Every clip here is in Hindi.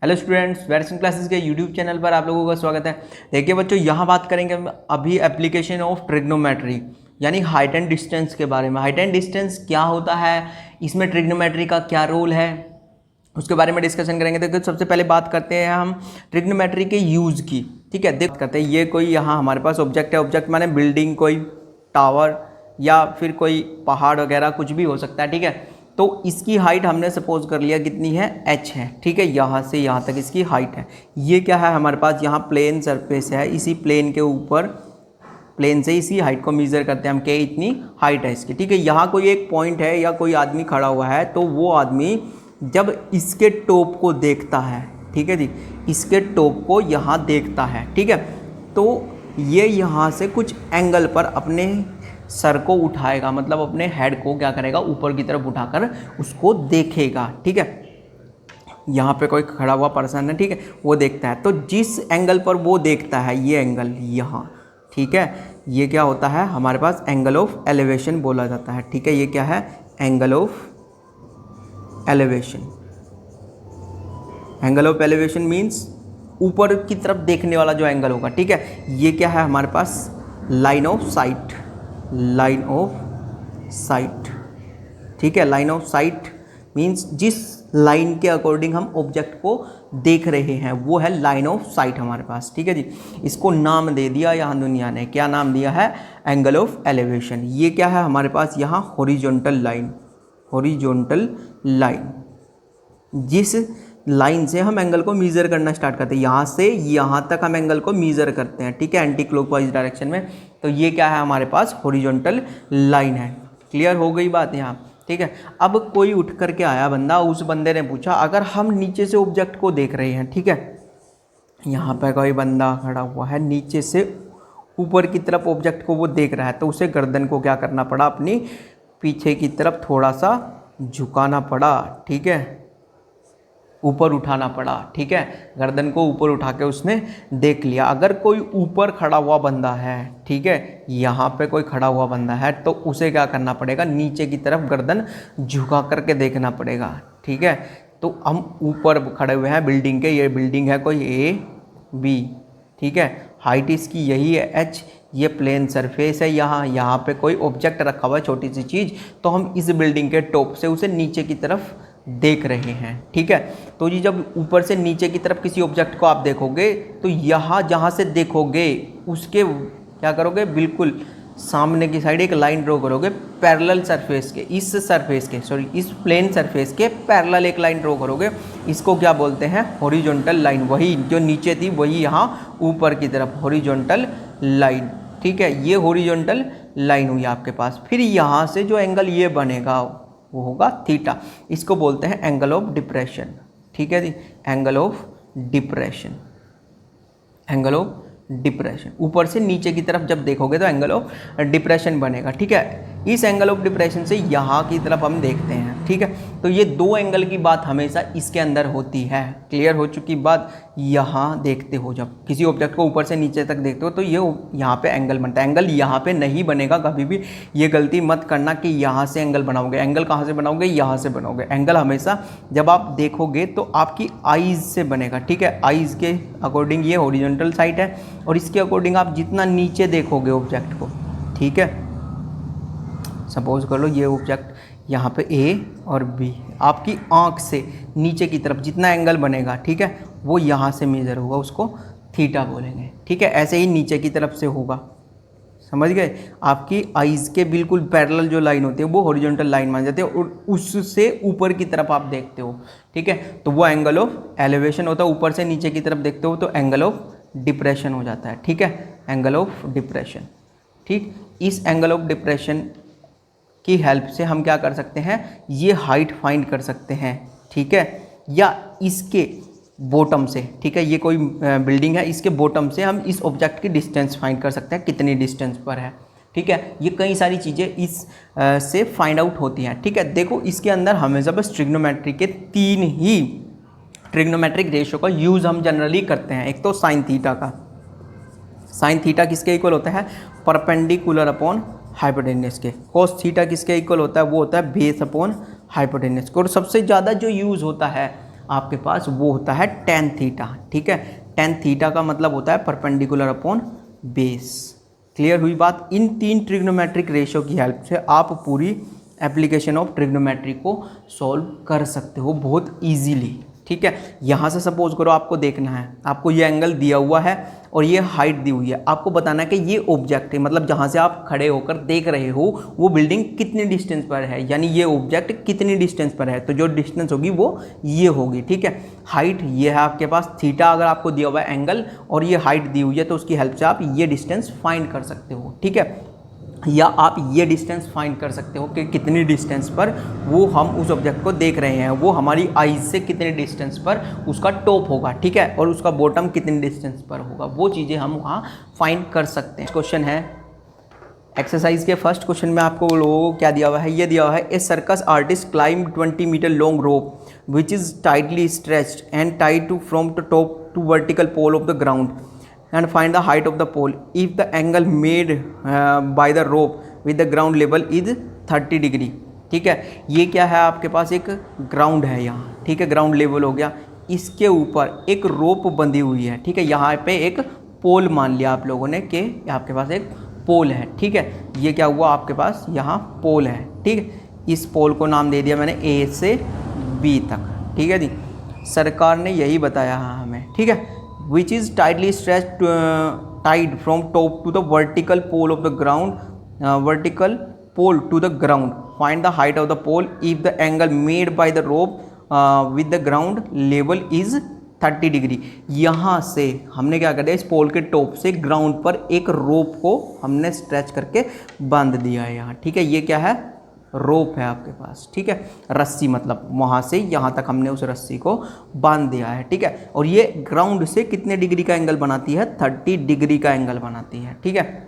हेलो स्टूडेंट्स, वेरिएशन क्लासेस के यूट्यूब चैनल पर आप लोगों का स्वागत है। देखिए बच्चों, यहाँ बात करेंगे हम अभी एप्लीकेशन ऑफ ट्रिग्नोमेट्री यानी हाइट एंड डिस्टेंस के बारे में। हाइट एंड डिस्टेंस क्या होता है, इसमें ट्रिग्नोमेट्री का क्या रोल है, उसके बारे में डिस्कशन करेंगे। देखो सबसे पहले बात करते हैं हम ट्रिग्नोमेट्री के यूज़ की। ठीक है, देख करते हैं। ये कोई यहाँ हमारे पास ऑब्जेक्ट है। ऑब्जेक्ट माने बिल्डिंग, कोई टावर या फिर कोई पहाड़ वगैरह कुछ भी हो सकता है। ठीक है, तो इसकी हाइट हमने सपोज कर लिया कितनी है, h है। ठीक है, यहाँ से यहाँ तक इसकी हाइट है। ये क्या है हमारे पास, यहाँ प्लेन सरफेस है, इसी प्लेन के ऊपर प्लेन से इसी हाइट को मेजर करते हैं हम कि इतनी हाइट है इसकी। ठीक है, यहाँ कोई एक पॉइंट है या कोई आदमी खड़ा हुआ है, तो वो आदमी जब इसके टॉप को देखता है, ठीक है जी, इसके टॉप को यहाँ देखता है, ठीक है, तो ये यहाँ से कुछ एंगल पर अपने सर को उठाएगा, मतलब अपने हेड को क्या करेगा, ऊपर की तरफ उठाकर उसको देखेगा। ठीक है, यहाँ पे कोई खड़ा हुआ पर्सन है, ठीक है, वो देखता है। तो जिस एंगल पर वो देखता है, ये एंगल यहाँ, ठीक है, ये क्या होता है हमारे पास, एंगल ऑफ एलिवेशन बोला जाता है। ठीक है, ये क्या है, angle of elevation. Angle of elevation means ऊपर की तरफ देखने वाला जो एंगल होगा। ठीक है, ये क्या है हमारे पास, line of sight. Line of sight, ठीक है, लाइन ऑफ साइट मीन्स जिस लाइन के अकॉर्डिंग हम ऑब्जेक्ट को देख रहे हैं वो है लाइन ऑफ साइट हमारे पास। ठीक है जी, इसको नाम दे दिया यहाँ दुनिया ने, क्या नाम दिया है, एंगल ऑफ एलिवेशन। ये क्या है हमारे पास, यहाँ हॉरिजॉन्टल लाइन। हॉरिजॉन्टल लाइन, जिस लाइन से हम एंगल को मीज़र करना स्टार्ट करते हैं, यहाँ से यहाँ तक हम एंगल को मीज़र करते हैं। ठीक है, एंटी क्लॉकवाइज डायरेक्शन में। तो ये क्या है हमारे पास, हॉरिजॉन्टल लाइन है। क्लियर हो गई बात यहाँ। ठीक है, अब कोई उठ करके आया बंदा, उस बंदे ने पूछा अगर हम नीचे से ऑब्जेक्ट को देख रहे हैं, ठीक है, यहाँ पर कोई बंदा खड़ा हुआ है, नीचे से ऊपर की तरफ ऑब्जेक्ट को वो देख रहा है, तो उसे गर्दन को क्या करना पड़ा, अपनी पीछे की तरफ थोड़ा सा झुकाना पड़ा। ठीक है, ऊपर उठाना पड़ा। ठीक है, गर्दन को ऊपर उठा के उसने देख लिया। अगर कोई ऊपर खड़ा हुआ बंदा है, ठीक है, यहाँ पे कोई खड़ा हुआ बंदा है, तो उसे क्या करना पड़ेगा, नीचे की तरफ गर्दन झुका करके देखना पड़ेगा। ठीक है, तो हम ऊपर खड़े हुए हैं बिल्डिंग के, ये बिल्डिंग है कोई AB, ठीक है, हाइट इसकी यही है h, ये प्लेन सरफेस है, यहाँ पे कोई ऑब्जेक्ट रखा हुआ है, छोटी सी चीज़, तो हम इस बिल्डिंग के टॉप से उसे नीचे की तरफ देख रहे हैं। ठीक है, तो जी जब ऊपर से नीचे की तरफ किसी ऑब्जेक्ट को आप देखोगे, तो यहाँ जहाँ से देखोगे उसके क्या करोगे, बिल्कुल सामने की साइड एक लाइन ड्रॉ करोगे, पैरेलल सरफेस के, इस प्लेन सरफेस के पैरेलल एक लाइन ड्रॉ करोगे। इसको क्या बोलते हैं, हॉरिजॉन्टल लाइन। वही जो नीचे थी वही यहाँ ऊपर की तरफ, हॉरिजॉन्टल लाइन। ठीक है, ये हॉरिजॉन्टल लाइन हुई आपके पास। फिर यहाँ से जो एंगल ये बनेगा वो होगा थीटा। इसको बोलते हैं एंगल ऑफ डिप्रेशन। ठीक है जी, angle of depression. Angle of depression, ऊपर से नीचे की तरफ जब देखोगे तो एंगल ऑफ डिप्रेशन बनेगा। ठीक है, इस एंगल ऑफ डिप्रेशन से यहाँ की तरफ हम देखते हैं। ठीक है, तो ये दो एंगल की बात हमेशा इसके अंदर होती है। क्लियर हो चुकी बात। यहाँ देखते हो, जब किसी ऑब्जेक्ट को ऊपर से नीचे तक देखते हो तो ये यहाँ पे एंगल बनता है। एंगल यहाँ पे नहीं बनेगा कभी भी, ये गलती मत करना कि यहाँ से एंगल बनाओगे। एंगल कहाँ से बनाओगे, यहाँ से बनाओगे। एंगल हमेशा जब आप देखोगे तो आपकी आईज़ से बनेगा। ठीक है, आईज़ के अकॉर्डिंग ये हॉरिजॉन्टल साइड है, और इसके अकॉर्डिंग आप जितना नीचे देखोगे ऑब्जेक्ट को, ठीक है, सपोज कर लो ये ऑब्जेक्ट यहाँ पे A और B, आपकी आँख से नीचे की तरफ जितना एंगल बनेगा, ठीक है, वो यहाँ से मेजर होगा, उसको थीटा बोलेंगे। ठीक है, ऐसे ही नीचे की तरफ से होगा, समझ गए। आपकी आईज़ के बिल्कुल पैरेलल जो लाइन होती है वो हॉरिजॉन्टल लाइन मान जाती है, और उससे ऊपर की तरफ आप देखते हो, ठीक है, तो वो एंगल ऑफ एलिवेशन होता है। ऊपर से नीचे की तरफ देखते हो तो एंगल ऑफ डिप्रेशन हो जाता है। ठीक है, एंगल ऑफ डिप्रेशन। ठीक, इस एंगल ऑफ डिप्रेशन की हेल्प से हम क्या कर सकते हैं, ये हाइट फाइंड कर सकते हैं। ठीक है, या इसके बॉटम से, ठीक है, ये कोई बिल्डिंग है, इसके बॉटम से हम इस ऑब्जेक्ट की डिस्टेंस फाइंड कर सकते हैं, कितनी डिस्टेंस पर है। ठीक है, ये कई सारी चीज़ें इस से फाइंड आउट होती हैं। ठीक है, देखो इसके अंदर हमेशा बस ट्रिग्नोमेट्री के 3 ही ट्रिग्नोमेट्रिक रेशियो का यूज़ हम जनरली करते हैं। एक तो साइन थीटा का, साइन थीटा किसके इक्वल होता है, परपेंडिकुलर अपॉन हाइपोटेन्यूस के। कोस थीटा किसके इक्वल होता है, वो होता है बेस अपॉन हाइपोटेन्यूस के। और सबसे ज़्यादा जो यूज़ होता है आपके पास वो होता है tan थीटा। ठीक है, tan थीटा का मतलब होता है परपेंडिकुलर अपॉन बेस। क्लियर हुई बात। इन 3 ट्रिग्नोमेट्रिक रेशियो की हेल्प से आप पूरी एप्लीकेशन ऑफ ट्रिग्नोमेट्री को सॉल्व कर सकते हो बहुत ईजीली। ठीक है, यहाँ से सपोज करो आपको देखना है, आपको ये एंगल दिया हुआ है और ये हाइट दी हुई है, आपको बताना है कि ये ऑब्जेक्ट है, मतलब जहाँ से आप खड़े होकर देख रहे हो वो बिल्डिंग कितनी डिस्टेंस पर है, यानी ये ऑब्जेक्ट कितनी डिस्टेंस पर है, तो जो डिस्टेंस होगी वो ये होगी। ठीक है, हाइट ये है आपके पास, थीटा अगर आपको दिया हुआ है एंगल और ये हाइट दी हुई है, तो उसकी हेल्प से आप ये डिस्टेंस फाइंड कर सकते हो। ठीक है, या आप ये डिस्टेंस फाइंड कर सकते हो कि कितनी डिस्टेंस पर वो हम उस ऑब्जेक्ट को देख रहे हैं, वो हमारी आईज से कितने डिस्टेंस पर उसका टॉप होगा। ठीक है, और उसका बॉटम कितनी डिस्टेंस पर होगा, वो चीज़ें हम वहाँ फाइंड कर सकते हैं। क्वेश्चन है एक्सरसाइज के फर्स्ट क्वेश्चन में आपको लोगों को क्या दिया हुआ है, ये दिया हुआ है a circus artist climb 20 metre long rope which is tightly stretched and tied to from the top to vertical pole of the ground and find the height of the pole if the angle made by the rope with the ground level is 30 degree. ठीक है, ये क्या है आपके पास एक ग्राउंड है यहाँ। ठीक है, ग्राउंड लेवल हो गया, इसके ऊपर एक रोप बंधी हुई है। ठीक है, यहाँ पे एक पोल मान लिया आप लोगों ने कि आपके पास एक पोल है। ठीक है, ये क्या हुआ आपके पास यहाँ पोल है। ठीक है, इस पोल को नाम दे दिया मैंने ए से बी तक। ठीक है जी, सरकार ने यही बताया हमें। ठीक है, which is tightly stretched tied from top to the vertical pole of the ground, vertical pole to the ground. Find the height of the pole if the angle made by the rope with the ground level is 30 degree. यहाँ से हमने क्या कर दिया, इस पोल के टॉप से ग्राउंड पर एक रोप को हमने स्ट्रेच करके बांध दिया है यहाँ। ठीक है, ये क्या है, रोप है आपके पास। ठीक है, रस्सी, मतलब वहाँ से यहाँ तक हमने उस रस्सी को बांध दिया है। ठीक है, और ये ग्राउंड से कितने डिग्री का एंगल बनाती है, 30 डिग्री का एंगल बनाती है। ठीक है,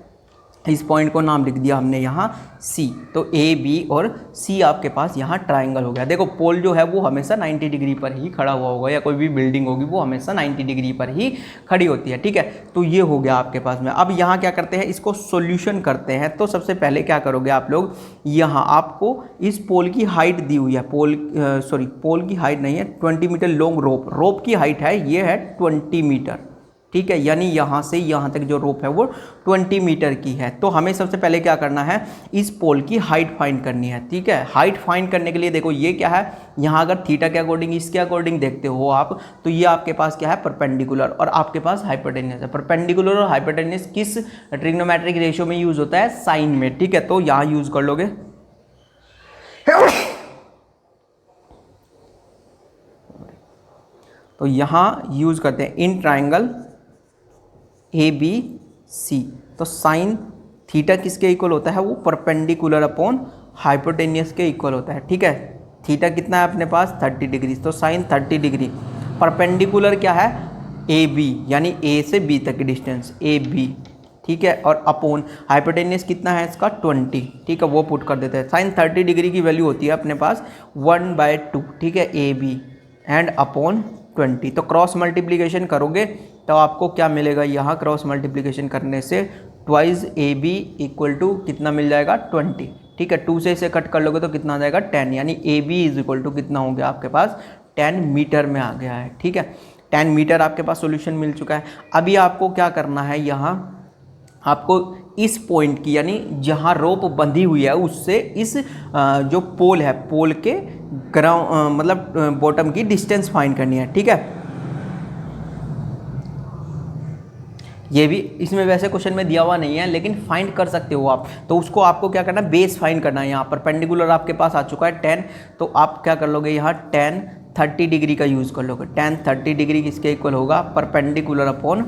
इस पॉइंट को नाम लिख दिया हमने यहाँ सी। तो ए बी और सी आपके पास यहाँ ट्राइंगल हो गया। देखो पोल जो है वो हमेशा 90 डिग्री पर ही खड़ा हुआ होगा, या कोई भी बिल्डिंग होगी वो हमेशा 90 डिग्री पर ही खड़ी होती है। ठीक है, तो ये हो गया आपके पास में। अब यहाँ क्या करते हैं, इसको सॉल्यूशन करते हैं। तो सबसे पहले क्या करोगे आप लोग, यहाँ आपको इस पोल की हाइट दी हुई है, पोल की हाइट नहीं है, 20 मीटर लॉन्ग रोप की हाइट है, ये है 20 मीटर। ठीक है, यानी यहाँ से यहाँ तक जो रोप है वो 20 मीटर की है। तो हमें सबसे पहले क्या करना है, इस पोल की हाइट फाइंड करनी है। ठीक है, हाइट फाइंड करने के लिए देखो ये क्या है, यहाँ अगर थीटा के अकॉर्डिंग, इसके अकॉर्डिंग देखते हो आप, तो ये आपके पास क्या है, परपेंडिकुलर, और आपके पास हाइपोटेन्यूस है। परपेंडिकुलर और हाइपोटेन्यूस किस ट्रिग्नोमेट्रिक रेशियो में यूज होता है, साइन में। ठीक है, तो यहाँ यूज कर लोगे। तो यहाँ यूज करते हैं in triangle A B C. तो साइन थीटा किसके इक्वल होता है, वो परपेंडिकुलर अपॉन हाइपोटेन्यूस के इक्वल होता है। ठीक है, थीटा कितना है अपने पास, 30 डिग्री, तो साइन 30 डिग्री। परपेंडिकुलर क्या है, ए बी, यानी ए से बी तक की डिस्टेंस ए बी। ठीक है, और अपॉन हाइपोटेन्यूस कितना है इसका, 20। ठीक है, वो पुट कर देते हैं। साइन 30 डिग्री की वैल्यू होती है अपने पास 1/2। ठीक है, ए बी एंड अपॉन 20। तो क्रॉस मल्टीप्लिकेशन करोगे तो आपको क्या मिलेगा, यहाँ क्रॉस मल्टीप्लिकेशन करने से twice A B equal to कितना मिल जाएगा, 20। ठीक है, 2 से इसे कट कर लोगे तो कितना आ जाएगा, 10, यानी A B is equal to कितना हो गया आपके पास, 10 मीटर में आ गया है। ठीक है, 10 मीटर आपके पास सॉल्यूशन मिल चुका है। अभी आपको क्या करना है, यहाँ आपको इस पॉइंट की, यानी जहाँ रोप बंधी हुई है उससे इस जो पोल है, पोल के ग्राउंड मतलब बॉटम की डिस्टेंस फाइंड करनी है। ठीक है, ये भी इसमें वैसे क्वेश्चन में दिया हुआ नहीं है, लेकिन फाइंड कर सकते हो आप। तो उसको आपको क्या करना है, बेस फाइंड करना है। यहाँ परपेंडिकुलर आपके पास आ चुका है 10, तो आप क्या कर लोगे, यहाँ 10 30 डिग्री का यूज़ कर लोगे। 10 30 डिग्री किसके इक्वल होगा, परपेंडिकुलर अपॉन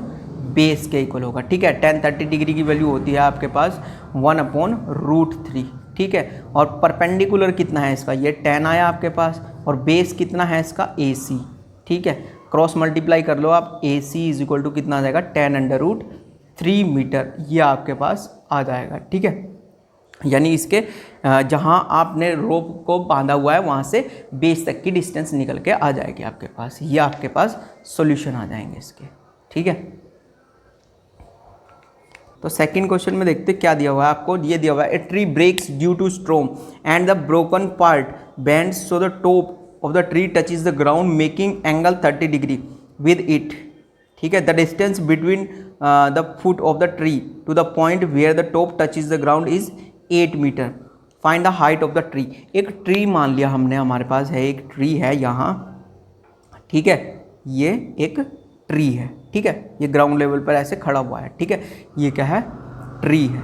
बेस के इक्वल होगा। ठीक है, 10 30 डिग्री की वैल्यू होती है आपके पास 1/√3। ठीक है, और परपेंडिकुलर कितना है इसका, ये 10 आया आपके पास, और बेस कितना है इसका, AC। ठीक है, क्रॉस मल्टीप्लाई कर लो आप, AC इज इक्वल टू कितना आ जाएगा, 10√3 मीटर, ये आपके पास आ जाएगा। ठीक है, यानी इसके जहाँ आपने रोप को बांधा हुआ है वहाँ से बेस तक की डिस्टेंस निकल के आ जाएगी आपके पास, ये आपके पास सॉल्यूशन आ जाएंगे इसके। ठीक है, तो सेकंड क्वेश्चन में देखते क्या दिया हुआ है आपको, ये दिया हुआ है a tree breaks due to storm and the broken part bends so the top of the tree touches the ground making angle 30 degree with it, ठीक है। The distance between the foot of the tree to the point where the top touches the ground is 8 metre. Find the height of the tree. एक ट्री मान लिया हमने, हमारे पास है एक ट्री है यहाँ, ठीक है, ये एक ट्री है, ठीक है, ये ग्राउंड लेवल पर ऐसे खड़ा हुआ है, ठीक है, ये क्या है, ट्री है।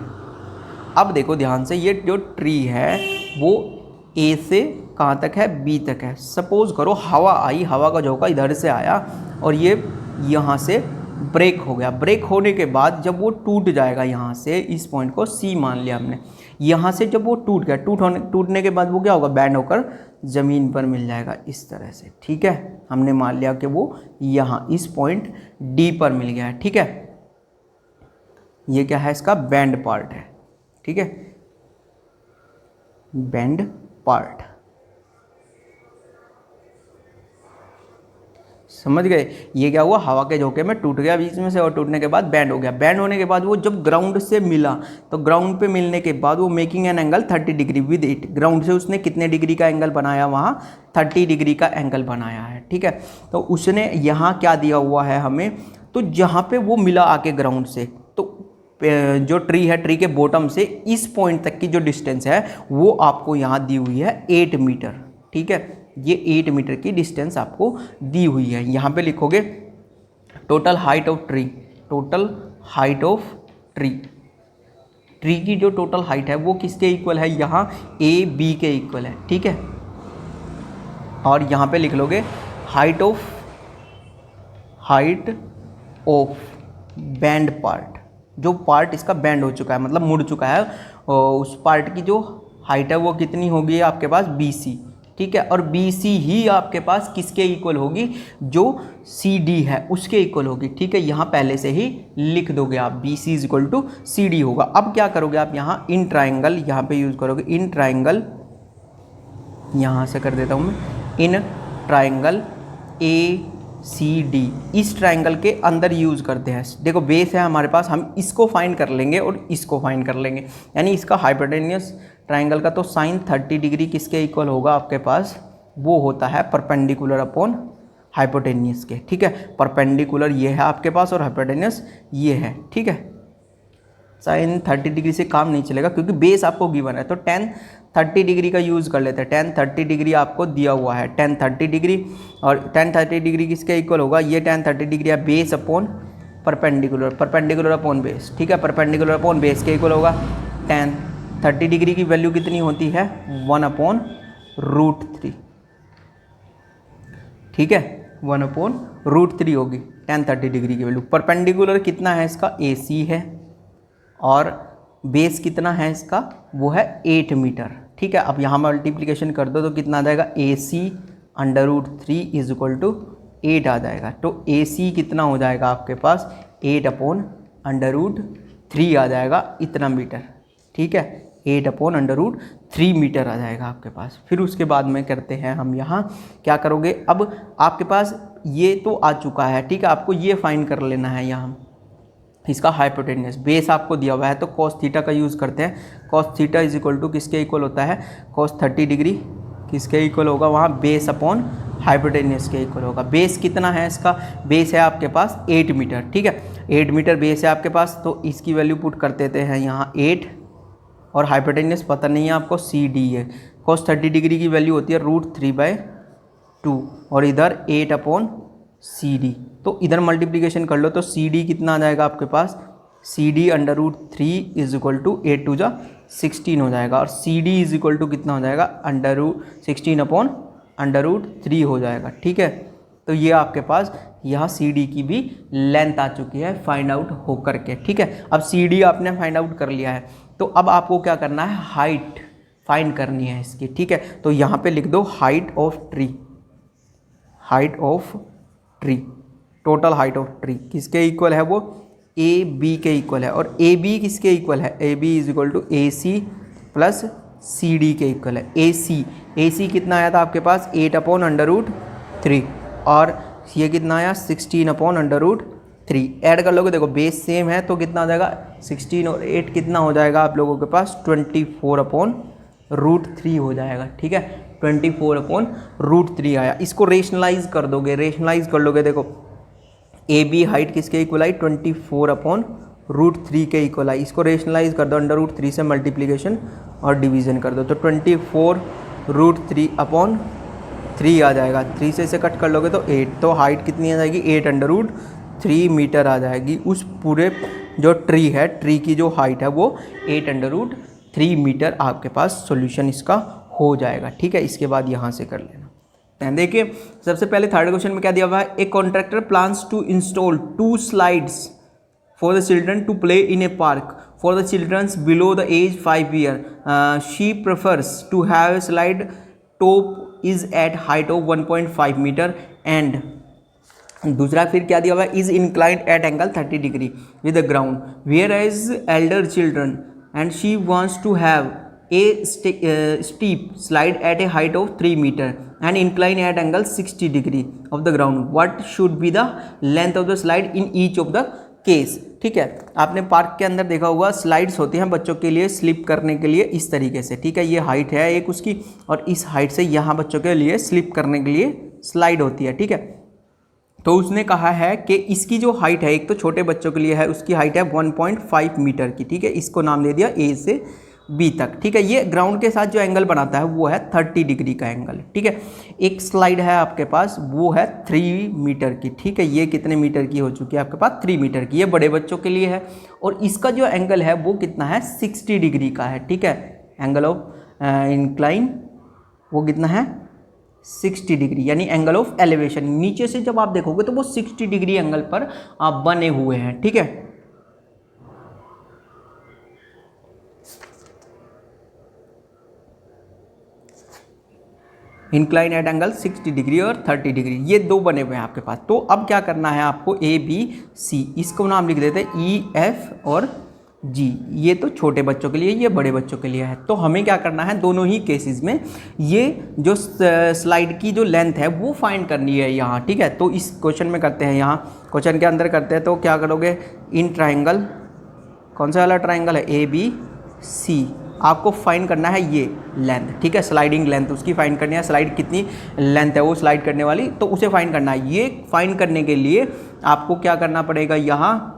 अब देखो ध्यान से, ये जो ट्री है वो ए से कहाँ तक है, बी तक है। सपोज करो हवा आई, हवा का झोंका इधर से आया और ये यहाँ से ब्रेक हो गया। ब्रेक होने के बाद जब वो टूट जाएगा, यहाँ से इस पॉइंट को सी मान लिया हमने, यहाँ से जब वो टूट गया, टूटने के बाद वो क्या होगा, बैंड होकर ज़मीन पर मिल जाएगा इस तरह से, ठीक है। हमने मान लिया कि वो यहाँ इस पॉइंट डी पर मिल गया है, ठीक है। ये क्या है, इसका बैंड पार्ट है, ठीक है, बैंड पार्ट, समझ गए। ये क्या हुआ, हवा के झोंके में टूट गया बीच में से और टूटने के बाद बैंड हो गया। बैंड होने के बाद वो जब ग्राउंड से मिला तो ग्राउंड पे मिलने के बाद वो making an angle 30 degree with it. Ground से उसने कितने डिग्री का एंगल बनाया, वहाँ 30 डिग्री का एंगल बनाया है, ठीक है। तो उसने यहाँ क्या दिया हुआ है हमें, तो जहाँ पे वो मिला आके ग्राउंड से, तो जो ट्री है, ट्री के बॉटम से इस पॉइंट तक की जो डिस्टेंस है वो आपको यहाँ दी हुई है 8 मीटर, ठीक है। ये 8 मीटर की डिस्टेंस आपको दी हुई है। यहाँ पे लिखोगे total height of tree, total height of tree, tree की जो टोटल हाइट है वो किसके इक्वल है, यहाँ ए बी के इक्वल है, ठीक है। और यहाँ पे लिख लोगे हाइट ऑफ बैंड पार्ट, जो पार्ट इसका बैंड हो चुका है, मतलब मुड़ चुका है, उस पार्ट की जो हाइट है वो कितनी होगी आपके पास, BC, ठीक है। और BC ही आपके पास किसके इक्वल होगी, जो CD है उसके इक्वल होगी, ठीक है। यहाँ पहले से ही लिख दोगे आप, BC is equal to CD होगा। अब क्या करोगे आप, यहाँ इन ट्राइंगल यहाँ पे यूज़ करोगे, इन ट्राइंगल, यहाँ से कर देता हूँ मैं, इन ट्राइंगल ACD, इस ट्राइंगल के अंदर यूज़ करते हैं। देखो बेस है हमारे पास, हम इसको फाइंड कर लेंगे और इसको फाइंड कर लेंगे, यानी इसका हाइपोटेन्यूस ट्राइंगल का तो साइन 30 डिग्री किसके इक्वल होगा आपके पास, वो होता है परपेंडिकुलर अपॉन हाइपोटेन्यूस के, ठीक है। परपेंडिकुलर ये है आपके पास और हाइपोटेन्यूस ये है, ठीक है। साइन 30 डिग्री से काम नहीं चलेगा क्योंकि बेस आपको गिवन है, तो tan 30 डिग्री का यूज़ कर लेते हैं। tan 30 डिग्री आपको दिया हुआ है, tan 30 डिग्री, और tan 30 डिग्री किसके इक्वल होगा, ये tan 30 डिग्री है base upon perpendicular, perpendicular upon base, ठीक है। परपेंडिकुलर अपॉन बेस के इक्वल होगा। tan 30 डिग्री की वैल्यू कितनी होती है, 1/√3, ठीक है, 1/√3 होगी tan 30 डिग्री की वैल्यू। परपेंडिकुलर कितना है इसका, AC है, और बेस कितना है इसका, वो है 8 मीटर, ठीक है। अब यहाँ मल्टीप्लिकेशन कर दो तो कितना आ जाएगा, AC √3 इज इक्वल टू 8 आ जाएगा। तो AC कितना हो जाएगा आपके पास, 8/√3 आ जाएगा इतना मीटर, ठीक है, 8/√3 मीटर आ जाएगा आपके पास। फिर उसके बाद में करते हैं हम यहाँ क्या करोगे, अब आपके पास ये तो आ चुका है, ठीक है, आपको ये फाइंड कर लेना है यहाँ इसका हाइपोटेन्यूस। बेस आपको दिया हुआ है तो cos थीटा का यूज़ करते हैं। cos theta is equal to किसके इक्वल होता है, cos 30 डिग्री किसके इक्वल होगा, वहाँ बेस अपॉन हाइपोटेन्यूस के इक्वल होगा। बेस कितना है इसका, बेस है आपके पास 8 मीटर, ठीक है, 8 मीटर बेस है आपके पास, तो इसकी वैल्यू पुट कर देते हैं यहाँ 8, और हाइपोटेन्यूस पता नहीं है आपको, CD है। cos 30 डिग्री की वैल्यू होती है √3/2 और इधर 8/CD, तो इधर मल्टीप्लिकेशन कर लो तो CD कितना आ जाएगा आपके पास, CD √3 इज इक्वल टू 8 2 जा 16 हो जाएगा, और CD इज इक्वल टू कितना हो जाएगा, √16/√3 हो जाएगा, ठीक है। तो ये आपके पास यहाँ CD की भी लेंथ आ चुकी है फाइंड आउट होकर के, ठीक है। अब CD आपने फाइंड आउट कर लिया है, तो अब आपको क्या करना है, हाइट फाइंड करनी है इसकी, ठीक है। तो यहाँ पे लिख दो height of tree, height of tree, total height of tree किसके इक्वल है, वो AB के इक्वल है। और AB किसके इक्वल है, AB is equal to AC plus CD के इक्वल है। AC कितना आया था आपके पास, 8/√3, और ये कितना आया, 16/√3। ऐड कर लोगे, देखो बेस सेम है तो कितना आ जाएगा, 16 और 8 कितना हो जाएगा आप लोगों के पास, 24/√3 हो जाएगा, ठीक है, 24/√3 आया। इसको रेशनलाइज कर दोगे, रेशनलाइज कर लोगे, देखो ए बी हाइट किसके इक्वल आई, 24/√3 के इक्वल आई। इसको रेशनलाइज कर दो, √3 से मल्टीप्लीकेशन और डिवीजन कर दो, तो 24√3/3 आ जाएगा। 3 से इसे कट कर लोगे तो 8, तो हाइट कितनी आ जाएगी, 8√3 मीटर आ जाएगी। उस पूरे जो ट्री है, ट्री की जो हाइट है वो 8√3 मीटर आपके पास सॉल्यूशन इसका हो जाएगा। ठीक है, इसके बाद यहाँ से कर लेना। देखिए सबसे पहले थर्ड क्वेश्चन में क्या दिया हुआ है, a contractor plans to install 2 slides for the children to play in a park for the childrens below the age 5 year. She prefers to have a slide top is at height of 1.5 metre and दूसरा फिर क्या दिया हुआ है, is inclined at angle 30 degree with the ground where as elder children and she wants to have a steep slide at a height of 3 meter and incline at angle 60 degree of the ground. What should be the length of the slide in each of the case? ठीक है, आपने पार्क के अंदर देखा होगा स्लाइड्स होती हैं बच्चों के लिए स्लिप करने के लिए इस तरीके से। ठीक है, ये हाइट है एक उसकी और इस हाइट से यहाँ बच्चों के लिए स्लिप करने के लिए स्लाइड होती है। ठीक है, तो उसने कहा है कि इसकी जो हाइट है, एक तो छोटे बच्चों के लिए है, उसकी हाइट है 1.5 मीटर की। ठीक है, इसको नाम दे दिया ए से बी तक। ठीक है, ये ग्राउंड के साथ जो एंगल बनाता है वो है 30 डिग्री का एंगल। ठीक है, एक स्लाइड है आपके पास वो है 3 मीटर की। ठीक है, ये कितने मीटर की हो चुकी है आपके पास, 3 मीटर की। ये बड़े बच्चों के लिए है और इसका जो एंगल है वो कितना है, 60 डिग्री का है। ठीक है, एंगल ऑफ इंक्लाइन वो कितना है, 60 डिग्री, यानी एंगल ऑफ एलिवेशन। नीचे से जब आप देखोगे तो वो 60 डिग्री एंगल पर आप बने हुए हैं। ठीक है, इंक्लाइन एट एंगल 60 डिग्री और 30 डिग्री, ये दो बने हुए हैं आपके पास। तो अब क्या करना है आपको, ए बी सी, इसको नाम लिख देते हैं ई एफ और जी। ये तो छोटे बच्चों के लिए, ये बड़े बच्चों के लिए है। तो हमें क्या करना है, दोनों ही केसेस में ये जो स्लाइड की जो लेंथ है वो फाइंड करनी है यहाँ। ठीक है, तो इस क्वेश्चन में करते हैं, यहाँ क्वेश्चन के अंदर करते हैं। तो क्या करोगे, इन ट्राइंगल, कौन सा वाला ट्राइंगल है, ए बी सी, आपको फाइंड करना है ये लेंथ। ठीक है, स्लाइडिंग लेंथ उसकी फाइंड करनी है, स्लाइड कितनी लेंथ है वो स्लाइड करने वाली, तो उसे फाइंड करना है। ये फाइंड करने के लिए आपको क्या करना पड़ेगा यहाँ,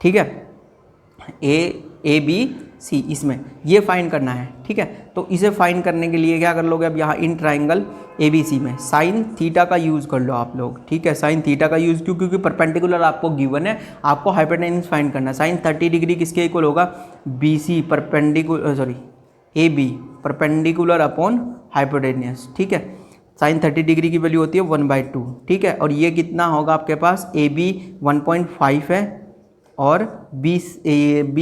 ठीक है, ए बी सी, इसमें ये फाइंड करना है। ठीक है, तो इसे फाइंड करने के लिए क्या कर लोगे, अब यहाँ in triangle A B C में साइन थीटा का यूज़ कर लो आप लोग। ठीक है, साइन थीटा का यूज़ क्यों, क्योंकि परपेंडिकुलर आपको गिवन है, आपको हाइपोटेन्यूज फाइंड करना है। साइन 30 डिग्री किसके इक्वल होगा, B C perpendicular, sorry A B perpendicular upon hypotenuse. ठीक है, साइन 30 डिग्री की वैल्यू होती है 1/2। ठीक है, और ये कितना होगा आपके पास, ए बी 1.5 है और बी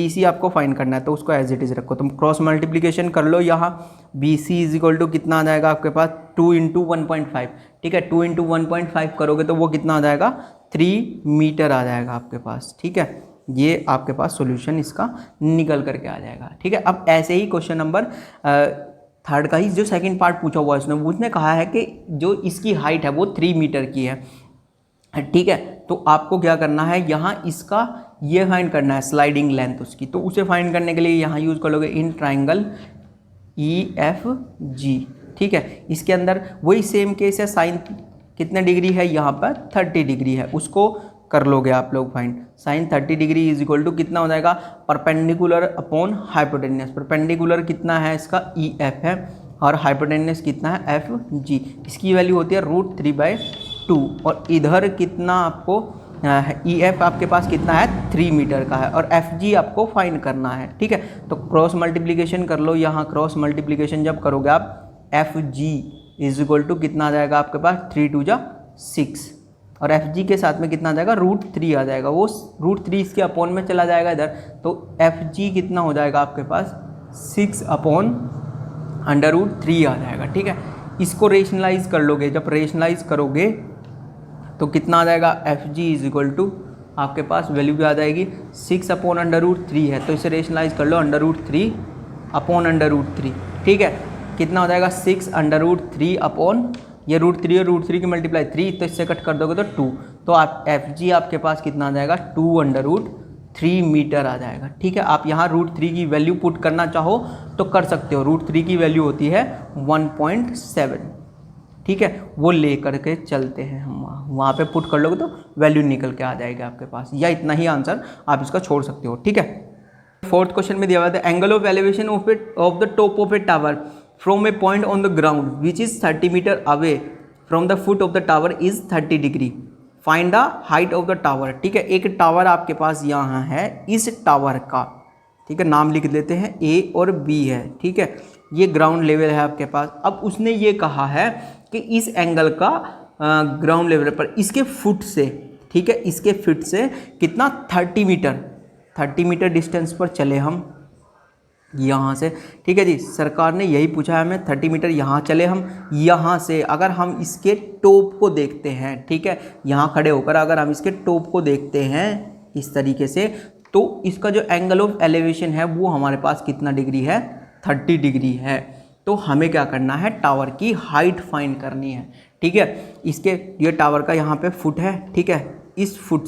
सी आपको फाइंड करना है, तो उसको एज इट इज़ रखो। तुम क्रॉस मल्टीप्लिकेशन कर लो, यहाँ B C is equal to कितना आ जाएगा आपके पास, 2 × 1.5। ठीक है, 2 × 1.5 करोगे तो वो कितना आ जाएगा, 3 मीटर आ जाएगा आपके पास। ठीक है, ये आपके पास सॉल्यूशन इसका निकल करके आ जाएगा। ठीक है, अब ऐसे ही क्वेश्चन नंबर थर्ड का ही जो सेकंड पार्ट पूछा हुआ है उसने कहा है कि जो इसकी हाइट है वो 3 मीटर की है। ठीक है, तो आपको क्या करना है, यहाँ इसका ये फाइंड करना है स्लाइडिंग लेंथ उसकी, तो उसे फाइंड करने के लिए यहाँ यूज़ कर लोगे in triangle E F G. ठीक है, इसके अंदर वही सेम केस है, साइन कितने डिग्री है यहाँ पर, 30 डिग्री है, उसको कर लोगे आप लोग find. Sine 30 degree is equal to कितना हो जाएगा, परपेंडिकुलर अपॉन हाइपोटेन्यूज। परपेंडिकुलर कितना है इसका, ई एफ है, और हाइपोटेन्यूज कितना है, एफ जी। इसकी वैल्यू होती है √3/2 और इधर कितना आपको ई एफ आपके पास कितना है, 3 मीटर का है, और एफ जी आपको फाइंड करना है। ठीक है, तो क्रॉस मल्टीप्लिकेशन कर लो, यहाँ क्रॉस मल्टीप्लिकेशन जब करोगे आप, F G is equal to कितना आ जाएगा आपके पास, 3 × 2 = 6, और एफ जी के साथ में कितना आ जाएगा, √3 आ जाएगा, वो √3 इसके अपॉन में चला जाएगा इधर, तो एफ जी कितना हो जाएगा आपके पास, 6/√3 आ जाएगा। ठीक है, इसको रेशनलाइज कर लोगे, जब रेशनलाइज करोगे तो कितना आ जाएगा, F G is equal to आपके पास वैल्यू भी आ जाएगी 6/√3 है, तो इसे रेशनलाइज कर लो, √3/√3। ठीक है, कितना हो जाएगा, 6/√3 अपॉन ये √3 और √3 की मल्टीप्लाई 3, तो इससे कट कर दोगे तो 2, तो आप एफ जी आपके पास कितना आ जाएगा, 2/√3 3 मीटर आ जाएगा। ठीक है, आप यहाँ √3 की वैल्यू पुट करना चाहो तो कर सकते हो। √3 की वैल्यू होती है 1.7। ठीक है, वो ले करके चलते हैं हम वहाँ पे पुट कर लोगे तो वैल्यू निकल के आ जाएगी आपके पास, या इतना ही आंसर आप इसका छोड़ सकते हो। ठीक है, फोर्थ क्वेश्चन में दिया हुआ था angle of elevation of the top of a tower from a point on the ground which is 30 metre away from the foot of the tower is 30 degree, find the height of the tower. ठीक है, एक टावर आपके पास यहाँ है, इस टावर का, ठीक है, नाम लिख देते हैं ए और बी है। ठीक है, ये ग्राउंड लेवल है आपके पास। अब उसने ये कहा है कि इस एंगल का ग्राउंड लेवल पर इसके फुट से, ठीक है, इसके फुट से कितना 30 मीटर डिस्टेंस पर चले हम यहाँ से। ठीक है जी, सरकार ने यही पूछा है हमें, 30 मीटर यहाँ चले हम। यहाँ से अगर हम इसके टॉप को देखते हैं, ठीक है, यहाँ खड़े होकर अगर हम इसके टॉप को देखते हैं इस तरीके से, तो इसका जो एंगल ऑफ एलिवेशन है वो हमारे पास कितना डिग्री है, 30 डिग्री है। तो हमें क्या करना है, टावर की हाइट फाइंड करनी है। ठीक है, इसके ये टावर का यहाँ पे फुट है। ठीक है, इस फुट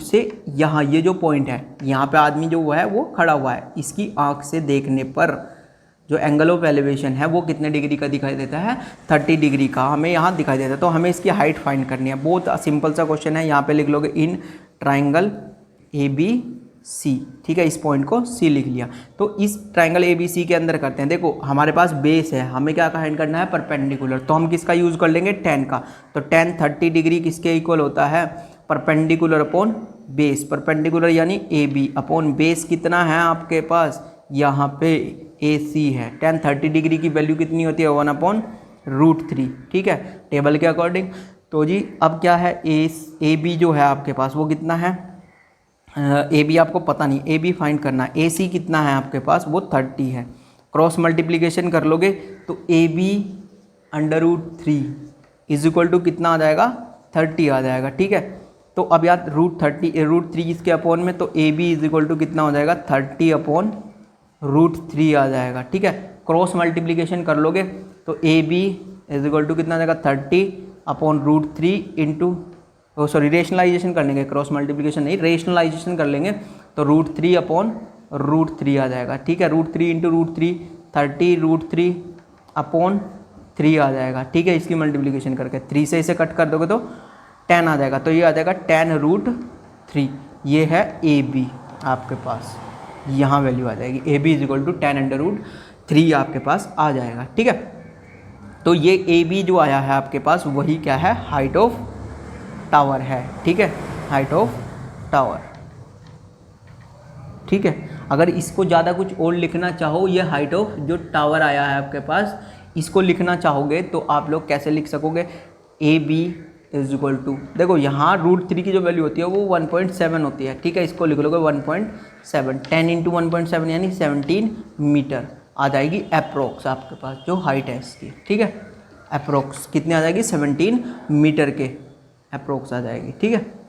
से यहाँ ये जो पॉइंट है, यहाँ पे आदमी जो हुआ है वो खड़ा हुआ है, इसकी आंख से देखने पर जो एंगल ऑफ एलिवेशन है वो कितने डिग्री का दिखाई देता है, 30 डिग्री का हमें यहाँ दिखाई देता है। तो हमें इसकी हाइट फाइंड करनी है। बहुत सिंपल सा क्वेश्चन है, यहाँ पे लिख लोगे इन ट्राइंगल ABC। ठीक है, इस पॉइंट को C लिख लिया। तो इस ट्राइंगल ABC के अंदर करते हैं। देखो हमारे पास बेस है, हमें क्या फाइंड करना है, परपेंडिकुलर। तो हम किसका यूज़ कर लेंगे, tan का। तो tan 30 डिग्री किसके इक्वल होता है, परपेंडिकुलर अपॉन बेस। परपेंडिकुलर यानी AB अपॉन बेस कितना है आपके पास, यहाँ पे AC है। tan 30 डिग्री की वैल्यू कितनी होती है, 1/√3। ठीक है, टेबल के अकॉर्डिंग। तो जी अब क्या है, AB जो है आपके पास वो कितना है, AB आपको पता नहीं, AB फाइंड करना है। AC कितना है आपके पास, वो 30 है। क्रॉस मल्टीप्लिकेशन कर लोगे तो AB√3 इज इक्वल टू कितना आ जाएगा, 30 आ जाएगा। ठीक है, तो अब यार √3 इसके अपॉन में, तो AB इज इक्वल टू कितना हो जाएगा, 30/√3 आ जाएगा। ठीक है, क्रॉस मल्टीप्लिकेशन कर लोगे तो AB इज इक्वल टू कितना आ जाएगा, 30/√3 इंटू, सॉरी रेशनलाइजेशन कर लेंगे, क्रॉस मल्टीप्लिकेशन नहीं, रेशनलाइजेशन कर लेंगे तो √3/√3 आ जाएगा। ठीक है, √3 इंटू √3 30√3/3 आ जाएगा। ठीक है, इसकी मल्टीप्लिकेशन करके 3 से इसे कट कर दोगे तो 10 आ जाएगा। तो ये आ जाएगा tan√3। ये है AB आपके पास, यहाँ वैल्यू आ जाएगी, AB is equal to tan√3 आपके पास आ जाएगा। ठीक है, तो ये AB जो आया है आपके पास वही क्या है, हाइट ऑफ टावर है। ठीक है, हाइट ऑफ टावर। ठीक है, अगर इसको ज़्यादा कुछ और लिखना चाहो, ये हाइट ऑफ जो टावर आया है आपके पास, इसको लिखना चाहोगे तो आप लोग कैसे लिख सकोगे, AB इज इक्वल टू, देखो यहाँ √3 की जो वैल्यू होती है वो 1.7 होती है। ठीक है, इसको लिख लोगे 1.7, 10 इंटू 1.7 यानी 17 मीटर आ जाएगी अप्रोक्स आपके पास जो हाइट है इसकी। ठीक है, अप्रोक्स कितनी आ जाएगी, 17 मीटर के अप्रोक्स आ जाएगी। ठीक है।